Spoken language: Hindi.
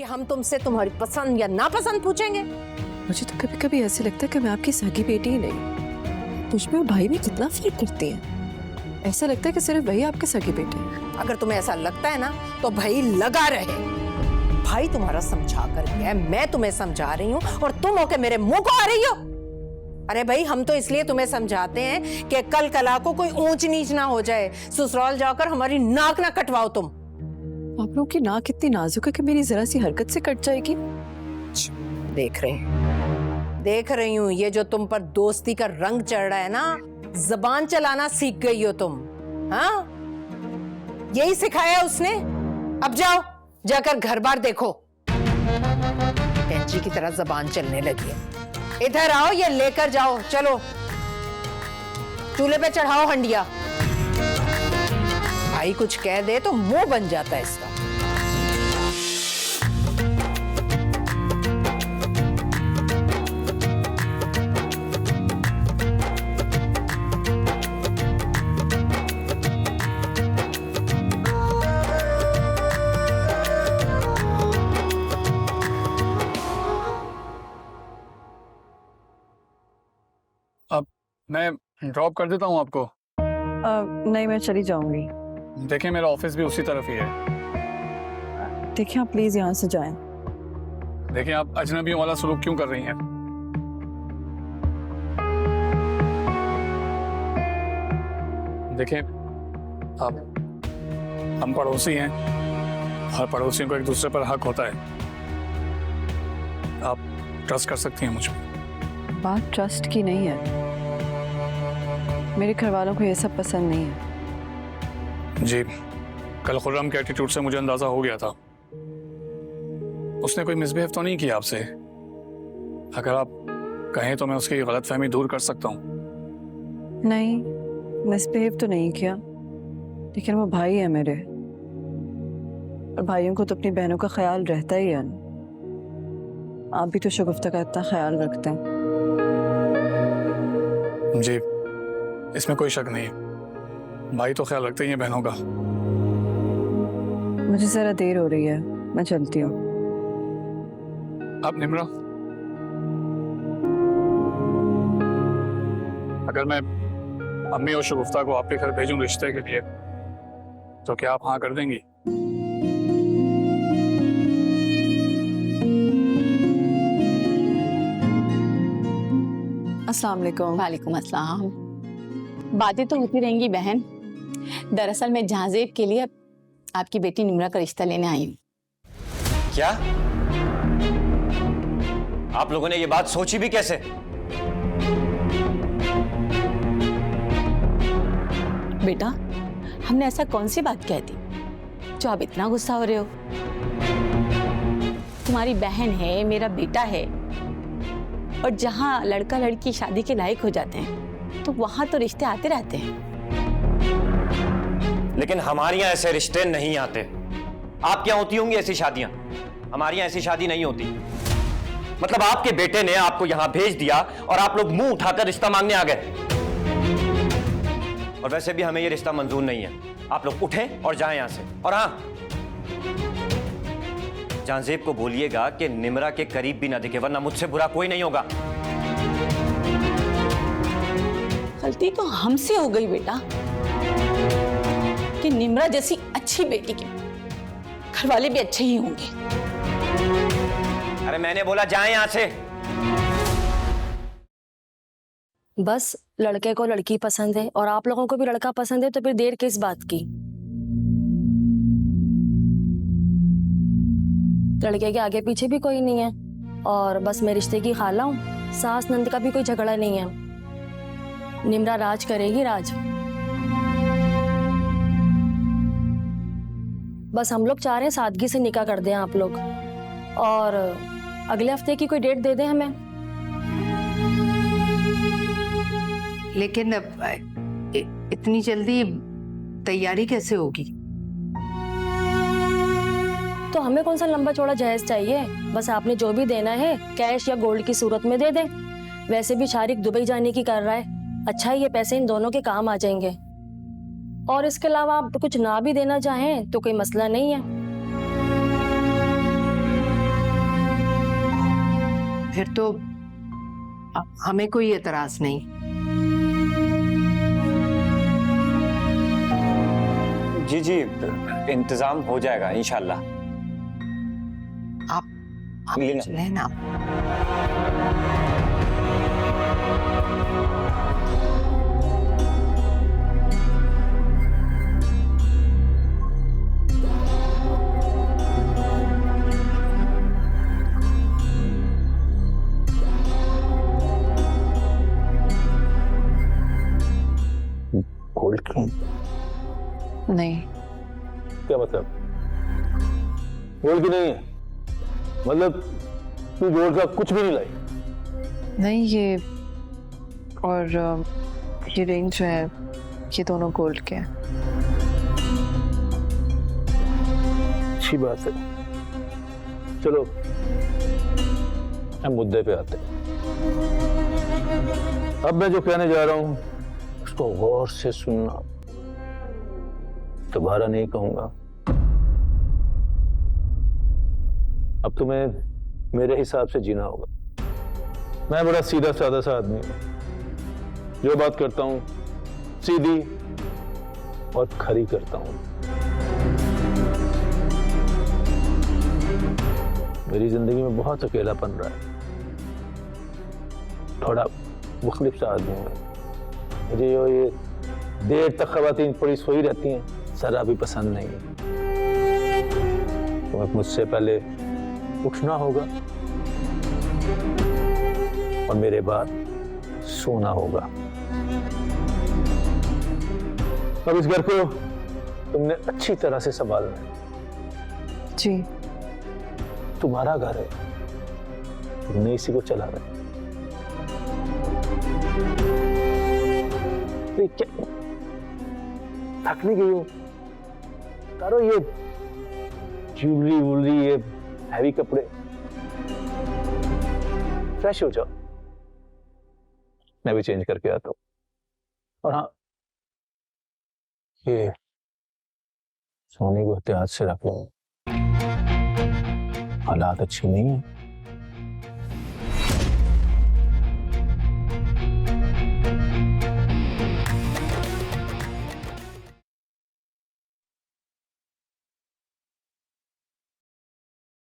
कि हम तुमसे तुम्हारी पसंद या नापसंद पूछेंगे? मुझे तो कभी कभी ऐसे लगता है कि मैं आपकी सगी बेटी ही नहीं, मुझ में और भाई में कितना फर्क करती है। ऐसा लगता है कि सिर्फ वही आपके सगी बेटे हैं। अगर तुम्हें ऐसा लगता है ना तो भाई लगा रहे। भाई तुम्हारा समझा कर गया है, मैं तुम्हें समझा रही हूँ और तुम होके मेरे मुंह को आ रही हो। अरे भाई, हम तो इसलिए तुम्हें समझाते हैं कि कल कला को कोई ऊंच नीच ना हो जाए, ससुराल जाकर हमारी नाक ना कटवाओ तुम। आप लोगों की नाक इतनी नाजुक है कि मेरी जरा सी हरकत से कट जाएगी। देख रही हूँ ये जो तुम पर दोस्ती का रंग चढ़ रहा है ना, जबान चलाना सीख गई हो तुम। हाँ, यही सिखाया उसने। अब जाओ, जाकर घर बार देखो। कैंची की तरह जबान चलने लगी है। इधर आओ, ये लेकर जाओ, चलो चूल्हे पे चढ़ाओ हंडिया। भाई कुछ कह दे तो मुंह बन जाता है इसका। अब मैं ड्रॉप कर देता हूँ आपको। नहीं, मैं चली जाऊंगी। देखिए, मेरा ऑफिस भी उसी तरफ ही है। देखिए, आप प्लीज यहाँ से जाएं। देखिए, आप अजनबियों वाला सलूक क्यों कर रही हैं? देखिए, हम पड़ोसी हैं और पड़ोसियों को एक दूसरे पर हक होता है। आप ट्रस्ट कर सकती हैं मुझ पर। बात ट्रस्ट की नहीं है, मेरे घर वालों को ये सब पसंद नहीं है। जी, कल खुर्रम के एटीट्यूड से मुझे अंदाजा हो गया था। उसने कोई मिसबिहेव तो नहीं किया आपसे? अगर आप कहें तो मैं उसकी गलतफहमी दूर कर सकता हूँ। नहीं, मिसबिहेव तो नहीं किया, लेकिन वो भाई है मेरे, और भाइयों को तो अपनी बहनों का ख्याल रहता ही है। आप भी तो शगुफ्ता का इतना ख्याल रखते हैं। जी, इसमें कोई शक नहीं है। भाई तो ख्याल रखते ही हैं बहनों का। मुझे जरा देर हो रही है, मैं चलती हूँ। अब निम्रा, अगर मैं अम्मी और शगुफ्ता को आपके घर भेजूं रिश्ते के लिए, तो क्या आप हाँ कर देंगी? अस्सलाम वालेकुम। वालेकुम अस्सलाम। बातें तो होती रहेंगी बहन। दरअसल मैं जहाजेब के लिए आपकी बेटी निम्रा का रिश्ता लेने आई हूँ। क्या आप लोगों ने ये बात सोची भी कैसे? बेटा, हमने ऐसा कौन सी बात कह दी जो आप इतना गुस्सा हो रहे हो? तुम्हारी बहन है, मेरा बेटा है, और जहाँ लड़का लड़की शादी के लायक हो जाते हैं तो वहां तो रिश्ते आते रहते हैं। लेकिन हमारे यहाँ ऐसे रिश्ते नहीं आते। आप क्या होती होंगी ऐसी शादियां? हमारे यहाँ ऐसी शादी नहीं होती। मतलब आपके बेटे ने आपको यहाँ भेज दिया और आप लोग मुंह उठाकर रिश्ता मांगने आ गए। और वैसे भी हमें ये रिश्ता मंजूर नहीं है। आप लोग उठें और जाएं यहाँ से। और हाँ, जांजेब को बोलिएगा कि निम्रा के करीब भी ना दिखे, वरना मुझसे बुरा कोई नहीं होगा। गलती तो हमसे हो गई बेटा कि निम्रा जैसी अच्छी बेटी के घर वाले भी अच्छे ही होंगे। अरे मैंने बोला जाएं यहाँ से। बस लड़के को लड़की पसंद है और आप लोगों को भी लड़का पसंद है, तो फिर देर किस बात की? लड़के के आगे पीछे भी कोई नहीं है और बस मैं रिश्ते की खाला हूँ। सास नंद का भी कोई झगड़ा नहीं है। निम्रा राज करेगी, राज। बस हम लोग चाह रहे हैं सादगी से निकाह कर दें आप लोग, और अगले हफ्ते की कोई डेट दे दें हमें। लेकिन अब इतनी जल्दी तैयारी कैसे होगी? तो हमें कौन सा लंबा चौड़ा जहेज चाहिए, बस आपने जो भी देना है कैश या गोल्ड की सूरत में दे दें। वैसे भी शारिक दुबई जाने की कर रहा है, अच्छा है ये पैसे इन दोनों के काम आ जाएंगे। और इसके अलावा आप कुछ ना भी देना चाहें तो कोई मसला नहीं है। फिर तो हमें कोई एतराज नहीं। जी जी, इंतजाम हो जाएगा इंशाल्लाह। आप लेना। चले ना। गोल्ड की नहीं, क्या मतलब? गोल्ड की नहीं है मतलब तू गोल्ड का कुछ भी नहीं लाई? नहीं, ये और ये रिंग जो है ये दोनों गोल्ड के हैं। अच्छी बात है। चलो हम मुद्दे पे आते हैं। अब मैं जो कहने जा रहा हूं उसको गौर से सुनना, दोबारा नहीं कहूंगा। अब तुम्हें मेरे हिसाब से जीना होगा। मैं बड़ा सीधा साधा सा आदमी हूं, जो बात करता हूं सीधी और खरी करता हूं। मेरी जिंदगी में बहुत अकेलापन रहा है, थोड़ा मुख्तलिफ सा आदमी हूं। मुझे ये देर तक खवातीन पड़ी सोई रहती हैं जरा भी पसंद नहीं है। तो मुझसे पहले उठना होगा और मेरे बाद सोना होगा। अब इस घर को तुमने अच्छी तरह से संभालना है। जी, तुम्हारा घर है, तुमने इसी को चलाना है। तो क्या थक नहीं गई हो? तारो ये ज्वेलरी वुलरी, ये हैवी कपड़े, फ्रेश हो जाओ। मैं भी चेंज करके आता हूँ। और हाँ, ये सोने को एहतियात से रख लो, हालात अच्छे नहीं है।